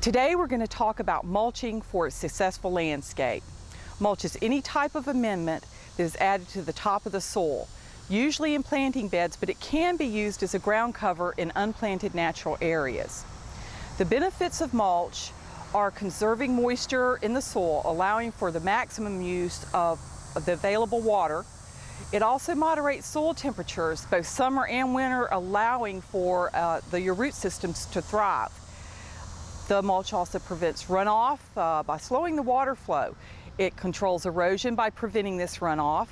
Today we're going to talk about mulching for a successful landscape. Mulch is any type of amendment that is added to the top of the soil, usually in planting beds, but it can be used as a ground cover in unplanted natural areas. The benefits of mulch are conserving moisture in the soil, allowing for the maximum use of the available water. It also moderates soil temperatures, both summer and winter, allowing for your root systems to thrive. The mulch also prevents runoff by slowing the water flow. It controls erosion by preventing this runoff,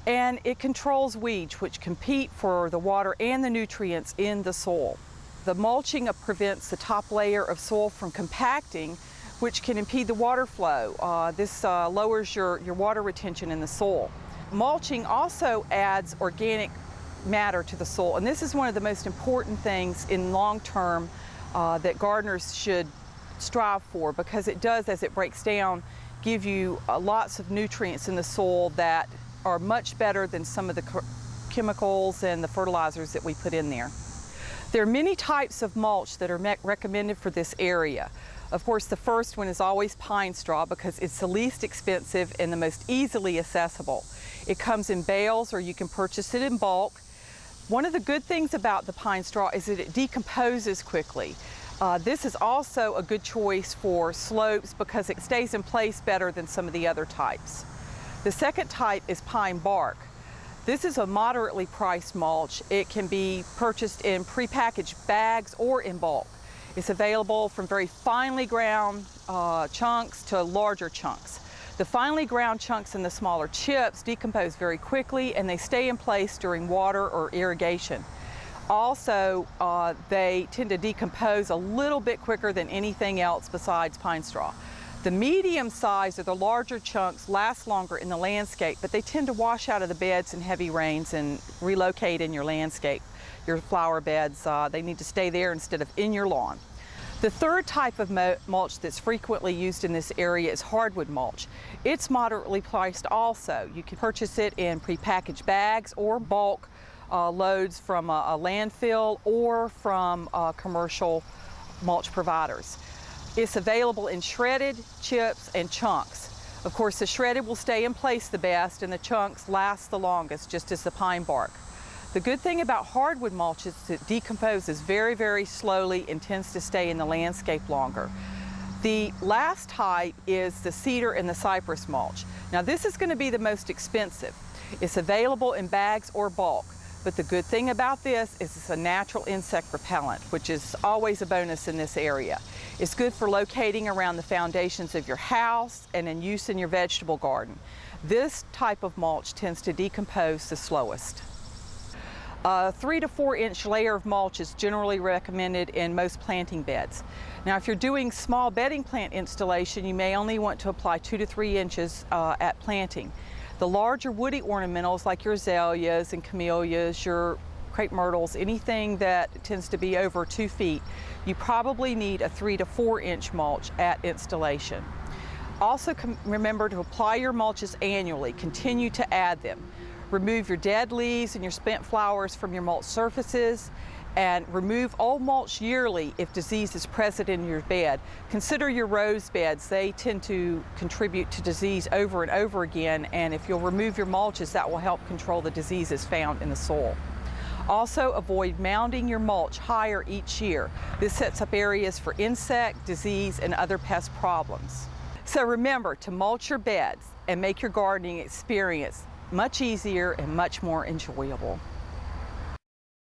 and it controls weeds, which compete for the water and the nutrients in the soil. The mulching prevents the top layer of soil from compacting, which can impede the water flow. This lowers your water retention in the soil. Mulching also adds organic matter to the soil, and this is one of the most important things in long term that gardeners should strive for, because it does, as it breaks down, give you lots of nutrients in the soil that are much better than some of the chemicals and the fertilizers that we put in there. There are many types of mulch that are recommended for this area. Of course, the first one is always pine straw because it's the least expensive and the most easily accessible. It comes in bales, or you can purchase it in bulk. One of the good things about the pine straw is that it decomposes quickly. This is also a good choice for slopes because it stays in place better than some of the other types. The second type is pine bark. This is a moderately priced mulch. It can be purchased in prepackaged bags or in bulk. It's available from very finely ground chunks to larger chunks. The finely ground chunks and the smaller chips decompose very quickly, and they stay in place during water or irrigation. Also, they tend to decompose a little bit quicker than anything else besides pine straw. The medium size or the larger chunks last longer in the landscape, but they tend to wash out of the beds in heavy rains and relocate in your landscape. Your flower beds, they need to stay there instead of in your lawn. The third type of mulch that's frequently used in this area is hardwood mulch. It's moderately priced also. You can purchase it in prepackaged bags or bulk loads from a landfill or from commercial mulch providers. It's available in shredded, chips, and chunks. Of course, the shredded will stay in place the best, and the chunks last the longest, just as the pine bark. The good thing about hardwood mulch is it decomposes very, very slowly and tends to stay in the landscape longer. The last type is the cedar and the cypress mulch. Now, this is going to be the most expensive. It's available in bags or bulk, but the good thing about this is it's a natural insect repellent, which is always a bonus in this area. It's good for locating around the foundations of your house and in use in your vegetable garden. This type of mulch tends to decompose the slowest. A 3 to 4 inch layer of mulch is generally recommended in most planting beds. Now, if you're doing small bedding plant installation, you may only want to apply 2 to 3 inches at planting. The larger woody ornamentals like your azaleas and camellias, your crepe myrtles, anything that tends to be over 2 feet, you probably need a 3 to 4 inch mulch at installation. Also, remember to apply your mulches annually. Continue to add them. Remove your dead leaves and your spent flowers from your mulch surfaces, and remove old mulch yearly if disease is present in your bed. Consider your rose beds. They tend to contribute to disease over and over again, and if you'll remove your mulches, that will help control the diseases found in the soil. Also, avoid mounding your mulch higher each year. This sets up areas for insect, disease, and other pest problems. So remember to mulch your beds and make your gardening experience much easier and much more enjoyable.